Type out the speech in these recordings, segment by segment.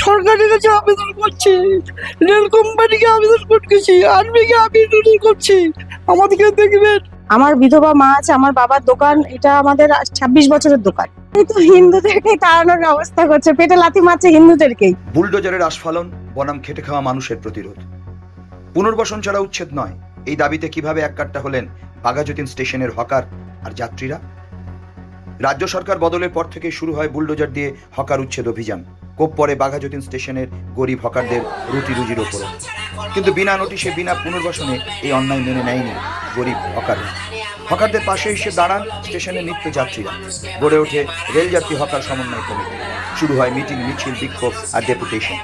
সরকারের কাছে আবেদন করছি, রেল কোম্পানিকে আবেদন করতেছি, আর্মিকে আবেদন করছি, আমাদেরকে দেখবেন। আমার বিধবা মা আছে, আমার বাবার দোকান, এটা আমাদের 26 বছরের দোকান। এই তো হিন্দুদেরকে তাড়ানোর ব্যবস্থা করছে, পেটে লাথি মারছে হিন্দুদেরকেই। বুলডোজারের আস্ফালন বনাম খেটে খাওয়া মানুষের প্রতিরোধ। পুনর্বাসন ছাড়া উচ্ছেদ নয়, এই দাবিতে কিভাবে এককাট্টা হলেন বাঘাযতীন স্টেশনের হকার আর যাত্রীরা। রাজ্য সরকার বদলের পর থেকে শুরু হয় বুলডোজার দিয়ে হকার উচ্ছেদ অভিযান। কোপ পড়ে বাঘাযতীন স্টেশনের গরিব হকারদের রুটি রুজির ওপরও। কিন্তু বিনা নোটিশে, বিনা পুনর্বাসনে এই অন্যায় মেনে নেয়নি গরিব হকাররা। হকারদের পাশে এসে দাঁড়ান স্টেশনের নিত্য যাত্রীরা। গড়ে ওঠে রেলযাত্রী হকার সমন্বয় কমিটি। শুরু হয় মিটিং, মিছিল, বিক্ষোভ আর ডেপুটেশন।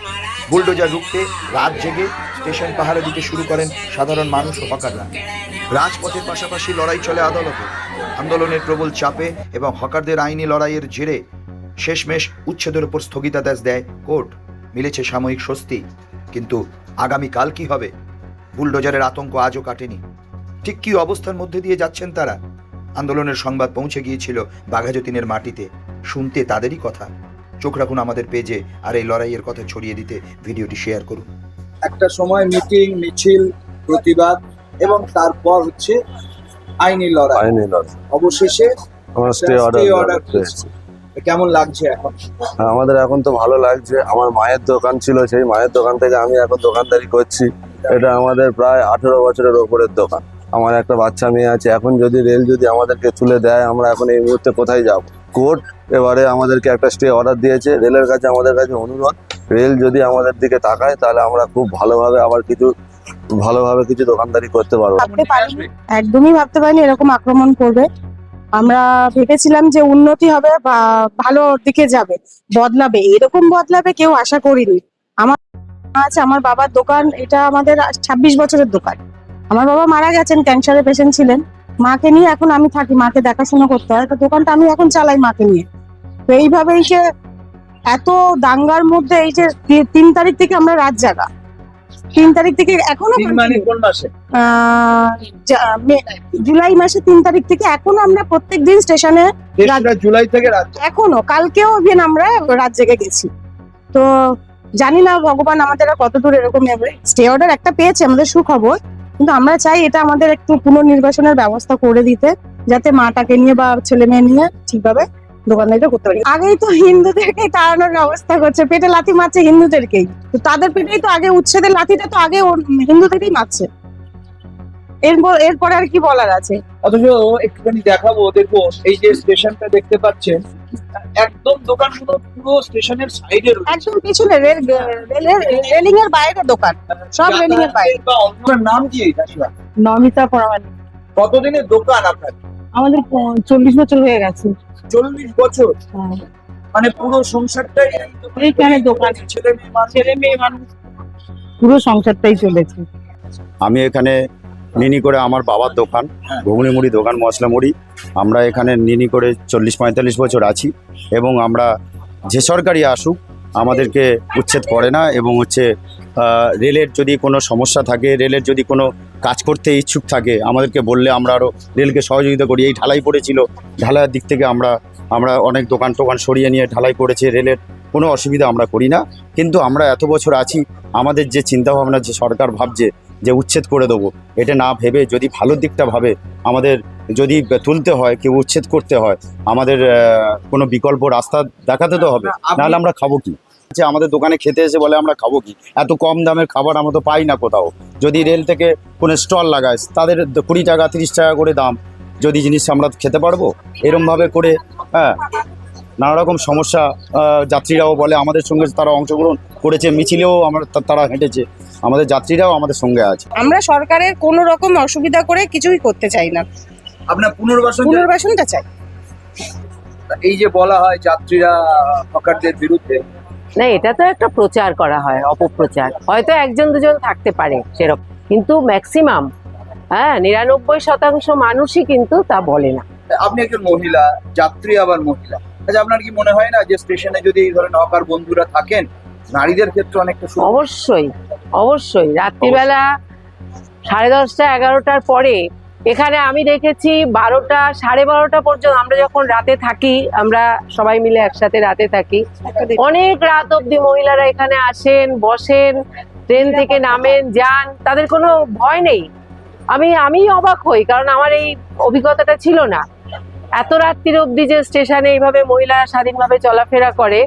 বুলডোজার রুখতে রাত জেগে স্টেশন পাহারা দিতে শুরু করেন সাধারণ মানুষ ও হকাররা। রাজপথের পাশাপাশি লড়াই চলে আদালতে। আন্দোলনের প্রবল চাপে এবং হকারদের আইনি লড়াইয়ের জেরে শেষমেশ উচ্ছেদের উপর স্থগিতাদেশ দেয় কোর্ট। মিলেছে সাময়িক স্বস্তি, কিন্তু আগামীকাল কি হবে? বুলডোজারের আতঙ্ক আজও কাটেনি। ঠিক কী অবস্থার মধ্যে দিয়ে যাচ্ছেন তারা? আন্দোলনের সংবাদ পৌঁছে গিয়েছিল বাঘাযতীনের মাটিতে, শুনতে তাদেরই কথা। চোখ রাখুন আমাদের পেজে, আর এই লড়াইয়ের কথা ছড়িয়ে দিতে ভিডিওটি শেয়ার করুন। একটা সময় মিটিং, মিছিল, প্রতিবাদ এবং তারপর হচ্ছে আইনি লড়াই। অবশেষে আমার স্টে অর্ডার পেয়েছি। কেমন লাগছে এখন? আমাদের এখন তো ভালো লাগছে। আমার মায়ের দোকান ছিল, সেই মায়ের দোকান থেকে আমি এখন দোকানদারি করছি। এটা আমাদের প্রায় 18 বছরের ওপরের দোকান। আমার একটা বাচ্চা মেয়ে আছে। এখন যদি রেল যদি আমাদেরকে তুলে দেয়, আমরা এখন এই মুহূর্তে কোথায় যাব? কোর্ট এবারে আমাদেরকে একটা স্টে অর্ডার দিয়েছে। রেলের কাছে আমাদের কাছে অনুরোধ, রেল যদি আমাদের দিকে তাকায় তাহলে আমরা খুব ভালোভাবে আবার কিছু দোকানদারি করতে পারবো। ভাবতে পারিনি, একদমই ভাবতে পারিনি এরকম আক্রমণ করবে। আমরা ভেবেছিলাম যে উন্নতি হবে বা ভালো দিকে যাবে, বদলাবে, এরকম বদলাবে কেউ আশা করিনি। আমার মা আছে, আমার বাবার দোকান, এটা আমাদের 26 বছরের দোকান। আমার বাবা মারা গেছেন, ক্যান্সারের পেশেন্ট ছিলেন। মাকে নিয়ে এখন আমি থাকি, মাকে দেখাশোনা করতে হয়, তো দোকানটা আমি এখন চালাই মাকে নিয়ে। তো এইভাবেই যে এত দাঙ্গার মধ্যে, এই যে 3 তারিখ থেকে আমরা রাত জাগা, 3 তারিখ থেকে এখনো মানে কোন মাসে? জুলাই মাসে 3 তারিখ থেকে এখনো আমরা প্রত্যেকদিন স্টেশনে, 3রা জুলাই থেকে রাত এখনো কালকেও ইভেন আমরা রাত জেগে গেছি। তো জানি না ভগবান আমাদের আর কতদূর এরকম নেবে। স্টে অর্ডার একটা পেয়েছে, আমাদের সুখবর, কিন্তু আমরা চাই এটা আমাদের একটু পুনর্নির্বাসনের ব্যবস্থা করে দিতে, যাতে মাটাকে নিয়ে বা ছেলে মেয়ে নিয়ে ঠিকভাবে দোকানদারিটা করতে পারি। আগেই তো হিন্দুদেরকেই তাড়ানোর ব্যবস্থা করছে, পেটে লাথি মারছে হিন্দুদেরকেই। তো তাদের পেটেই তো আগে উচ্ছেদের লাথিটা তো আগে হিন্দুদেরই মারছে। এরপরে আর কি বলার আছে? অথচ একটুখানি দেখাবো, দেখবো এই যে স্টেশনটা দেখতে পাচ্ছেন, একদম দোকানগুলো পুরো স্টেশনের সাইডে রয়েছে। একদম পিছনে রেলিং এর বাইরে দোকান, সব রেলিং এর বাইরে। আপনার নাম কি? নমিতা পরামানিক। কতদিনের দোকান আপনার? আমাদের 40 বছর হয়ে গেছে। 40 বছর? মানে পুরো সংসারটাই এইখানে দোকান, ছেলে মেয়ে মানুষ, পুরো সংসারটাই চলেছে। আমি এখানে নিনি করে, আমার বাবার দোকান, ঘুগনি মুড়ি দোকান, মশলা মুড়ি। আমরা এখানে নিনি করে 40-45 বছর আছি, এবং আমরা যে সরকারি আসুক আমাদেরকে উচ্ছেদ করে না। এবং রেলের যদি কোনো সমস্যা থাকে, রেলের যদি কোনো কাজ করতে ইচ্ছুক থাকে, আমাদেরকে বললে আমরা আরও রেলকে সহযোগিতা করি। এই ঢালাই পড়েছিল, ঢালাইয়ের দিক থেকে আমরা অনেক দোকান টোকান সরিয়ে নিয়ে ঢালাই পড়েছে, রেলের কোনো অসুবিধা আমরা করি না। কিন্তু আমরা এত বছর আছি, আমাদের যে চিন্তাভাবনা, যে সরকার ভাবছে যে উচ্ছেদ করে দেবো, এটা না ভেবে যদি ভালো দিকটা ভাবে, আমাদের যদি তুলতে হয়, কেউ উচ্ছেদ করতে হয়, আমাদের কোনো বিকল্প রাস্তা দেখাতে তো হবে, নাহলে আমরা খাবো কি? আমাদের দোকানে খেতে এসে বলে আমরা খাবো কি? এত কম দামের খাবার আমরা তো পাই না কোথাও। যদি রেল থেকে কোনো স্টল লাগায়, তাদের 20 টাকা 30 টাকা করে দাম, যদি জিনিস আমরা খেতে পারবো? এরমভাবে করে নানা রকম সমস্যা। যাত্রীরাও বলে আমাদের সঙ্গে, তারা অংশগ্রহণ করেছে মিছিলেও, তারা হেঁটেছে, আমাদের যাত্রীরাও আমাদের সঙ্গে আছে। আমরা সরকারের কোনো রকম অসুবিধা করে কিছুই করতে চাই না, আপনার পুনর্বাসনটা চাই। এই যে বলা হয় যাত্রীরা হকারদের বিরুদ্ধে, না, এটা তো একটা প্রচার করা হয়, অপপ্রচার। হয়তো 1-2 জন থাকতে পারে সেরকম, কিন্তু ম্যাক্সিমাম 99% মানুষই কিন্তু তা বলে না। আপনি একজন মহিলা যাত্রী, আবার মহিলা, আচ্ছা আপনার কি মনে হয় না যে স্টেশনে যদি এই ধরনের হকার বন্ধুরা থাকেন, নারীদের ক্ষেত্রে অনেকটা অবশ্যই রাত্রিবেলা 10:30-11টার পরে এখানে আমি দেখেছি 12টা 12:30টা পর্যন্ত, আমরা যখন রাতে থাকি, আমরা সবাই মিলে একসাথে রাতে থাকি, অনেক রাত অবধি মহিলারা এখানে আসেন, বসেন, ট্রেন থেকে নামেন, যান, তাদের কোনো ভয় নেই। আমি অবাক হই, কারণ আমার এই অভিজ্ঞতাটা ছিল না। এত রাত্রির অবধি যে স্টেশনে এইভাবে মহিলারা স্বাধীনভাবে চলাফেরা করে,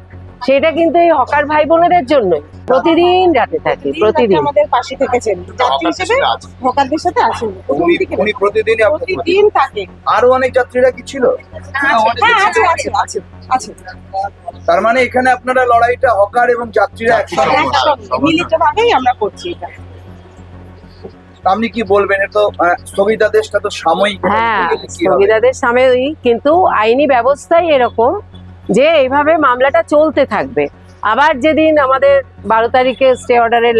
সেটা কিন্তু এই হকার ভাই বোনেদের জন্যই। প্রতিদিন রাতে থাকি, প্রতিদিন। আমাদের পাশে থেকেছেন যাত্রী হিসেবে, হকারদের সাথে আছেন উনি প্রতিদিনই আপনাদের প্রতিদিন থাকে। আরো অনেক যাত্রীরা কি ছিল? হ্যাঁ, আছে। তার মানে এখানে আপনারা লড়াইটা হকার এবং যাত্রীরা একসাথে মিলিতভাবেই আমরা করছি এটা। আপনি কি বলবেন? এটা তো স্থগিতাদেশটা তো সাময়িক। হ্যাঁ, কি হবে? স্থগিতাদেশ সাময়িক, কিন্তু আইনি ব্যবস্থাই এরকম যে এইভাবে মামলাটা চলতে থাকবে। আবার যেদিন আমাদের 12 তারিখে স্টে অর্ডারের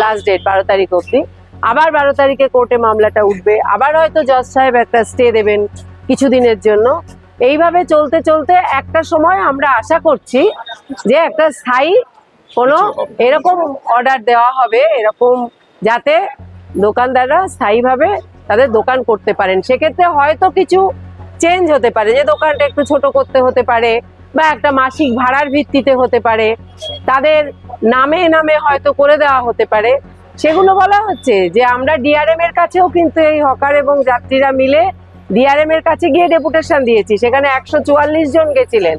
লাস্ট ডেট 12 তারিখ অবধি, আবার 12 তারিখে কোর্টে মামলাটা উঠবে, আবার হয়তো জজ সাহেব একটা স্টে দেবেন কিছুদিনের জন্য। এইভাবে চলতে চলতে একটা সময় আমরা আশা করছি যে একটা স্থায়ী কোনো এরকম অর্ডার দেওয়া হবে, এরকম যাতে দোকানদাররা স্থায়ীভাবে তাদের দোকান করতে পারেন। সেক্ষেত্রে হয়তো কিছু চেঞ্জ হতে পারে, যে দোকানটা একটু ছোট করতে হতে পারে, বা একটা মাসিক ভাড়ার ভিত্তিতে হতে পারে, তাদের নামে নামে হয়তো করে দেওয়া হতে পারে। সেগুলো বলা হচ্ছে যে আমরা ডিআরএম এর কাছেও কিন্তু এই হকার এবং যাত্রীরা মিলে ডিআরএম এর কাছে গিয়ে ডেপুটেশন দিয়েছি। সেখানে 144 জন গেছিলেন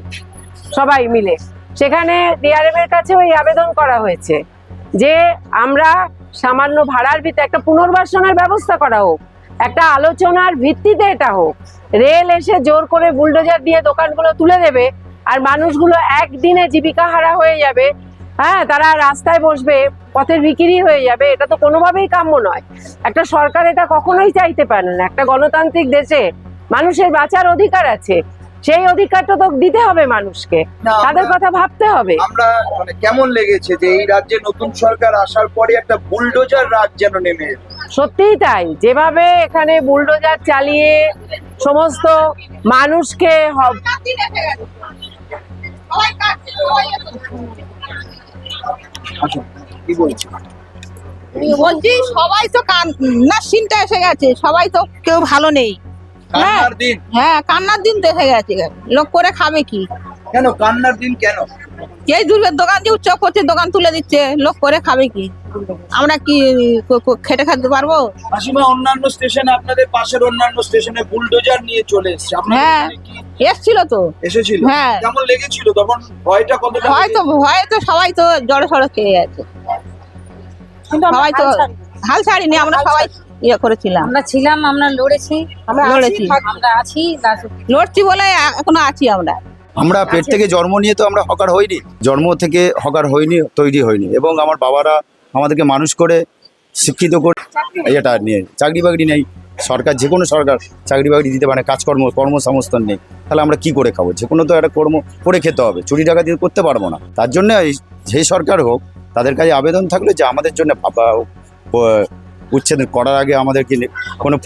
সবাই মিলে। সেখানে ডিআরএম এর কাছেও এই আবেদন করা হয়েছে যে আমরা সামান্য ভাড়ার ভিত্তিতে একটা পুনর্বাসনের ব্যবস্থা করা হোক, একটা আলোচনার ভিত্তিতে এটা হোক। রেল এসে জোর করে বুলডোজার দিয়ে দোকানগুলো তুলে দেবে, আর মানুষগুলো একদিনে জীবিকা হারা হয়ে যাবে। হ্যাঁ, তারা রাস্তায় বসবে, পথের ভিখিরি হয়ে যাবে। এটা তো কোনোভাবেই কাম্য নয়। একটা সরকার এটা কখনোই চাইতে পারে না। একটা গণতান্ত্রিক দেশে মানুষের বাঁচার অধিকার আছে, সেই অধিকারটা তো দিতে হবে মানুষকে, না, তাদের কথা ভাবতে হবে। আমরা মানে কেমন লেগেছে যে এই রাজ্যে নতুন সরকার আসার পরে একটা বুলডোজার রাজ যেন নেমে এলো? সত্যিই তাই, যেভাবে এখানে বুলডোজার চালিয়ে সমস্ত মানুষকে আচ্ছা, কি বলছি? বলছি সবাই তো কান্নার সিনটা এসে গেছে, সবাই তো কেউ ভালো নেই। কান্নার দিন? হ্যাঁ, কান্নার দিন তো এসে গেছে। লোক করে খাবে কি? কেন কান্নার দিন কেন? এই দুর্গের দোকান যে উচ্চ করছে, দোকান তুলে দিচ্ছে, লোক করে খাবে কি? আমরা কি খেটে খাতে পারবো? মাসিমা, অন্যান্য স্টেশনে, আপনাদের পাশের অন্যান্য স্টেশনে বুলডোজার নিয়ে চলে এসেছে, আপনাদের হ্যাঁ, এখানে কি এসছিল তো। এসেছিল? হ্যাঁ। কেমন লেগেছিল তখন? ভয়টা কতটা? হয়তো সবাই তো জড়ো সড়ো খেয়ে গেছে, কিন্তু আমরা সবাই তো হাল ছাড়িনি। আমরা সবাই ইয়ে করেছিলাম, আমরা ছিলাম, আমরা লড়েছি, লড়েছি, আমরা আছি। লড়ছি বলে এখনো আছি আমরা। আমরা পেট থেকে জন্ম নিয়ে তো আমরা হকার হইনি, জন্ম থেকে হকার হইনি, তৈরি হইনি। এবং আমার বাবারা আমাদেরকে মানুষ করে শিক্ষিত করে এটা নিয়ে চাকরি বাকরি নেই। সরকার, যে কোনো সরকার চাকরি বাকরি দিতে পারে, কর্মসংস্থান নেই। তাহলে আমরা কি করে খাবো? যে কোনো তো একটা কর্ম করে খেতে হবে, চুরি ডাকাতি করতে পারবো না। তার জন্য যে সরকার হোক, তাদের কাছে আবেদন থাকলে যে আমাদের জন্য উচ্ছেদ করার আগে আমাদেরকে কোনো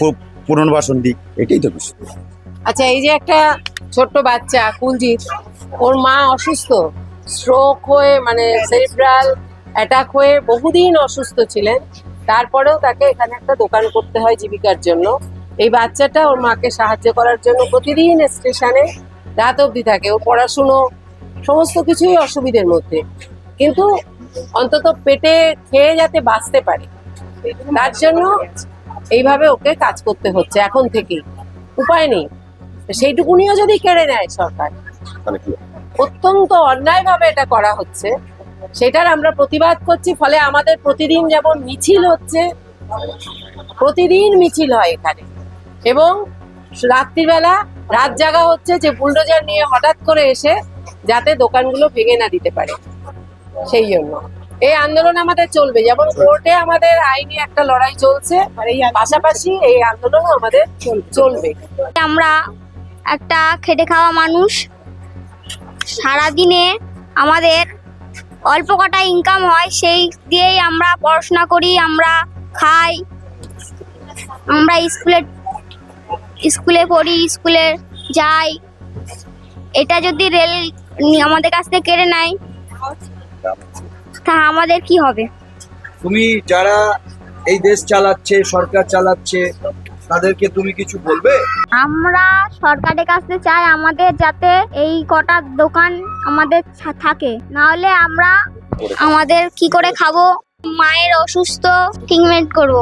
পুনর্বাসন দিক, এটাই তো বিষয়। আচ্ছা, এই যে একটা ছোট্ট বাচ্চা কুলজিৎ, ওর মা অসুস্থ, স্ট্রোক হয়ে মানে সেরিব্রাল অ্যাটাক হয়ে বহুদিন অসুস্থ ছিলেন। তারপরেও তাকে এখানে একটা দোকান করতে হয় জীবিকার জন্য। এই বাচ্চাটা ওর মাকে সাহায্য করার জন্য প্রতিদিন স্টেশনে রাত অবধি থাকে। ওর পড়াশুনো সমস্ত কিছুই অসুবিধের মধ্যে, কিন্তু অন্তত পেটে খেয়ে যাতে বাঁচতে পারে, তার জন্য এইভাবে ওকে কাজ করতে হচ্ছে এখন থেকেই। উপায় নেই। সেইটুকুনিও যদি কেড়ে নেয় সরকার, অত্যন্ত অন্যায়ভাবে এটা করা হচ্ছে, সেটার আমরা প্রতিবাদ করছি। ফলে আমাদের প্রতিদিন যেমন মিছিল হচ্ছে, প্রতিদিন মিছিল হয় এখানে, এবং রাত্রিবেলা রাত জাগা হচ্ছে যে বুলডোজার নিয়ে হঠাৎ করে এসে যাতে দোকানগুলো ভেঙে না দিতে পারে। সেই জন্য এই আন্দোলন আমাদের চলবে। যেমন কোর্টে আমাদের আইনি একটা লড়াই চলছে, পাশাপাশি এই আন্দোলনও আমাদের চলবে। আমরা একটা খেটে খাওয়া মানুষ, সারাদিনে আমাদের অল্প কটা ইনকাম হয়, সেই দিয়েই আমরা পড়াশোনা করি, আমরা খাই, আমরা স্কুলে পড়ি, স্কুলে যাই। এটা যদি রেল আমাদের কাছ থেকে কেড়ে নেয়, তা আমাদের কি হবে? তুমি যারা এই দেশ চালাচ্ছে, সরকার চালাচ্ছে, তাদেরকে তুমি কিছু বলবে? আমরা সরকারের কাছে চাই আমাদের যাতে এই কটা দোকান আমাদের থাকে, না হলে আমরা আমাদের কি করে খাবো, মায়ের অসুস্থ ট্রিটমেন্ট করবো।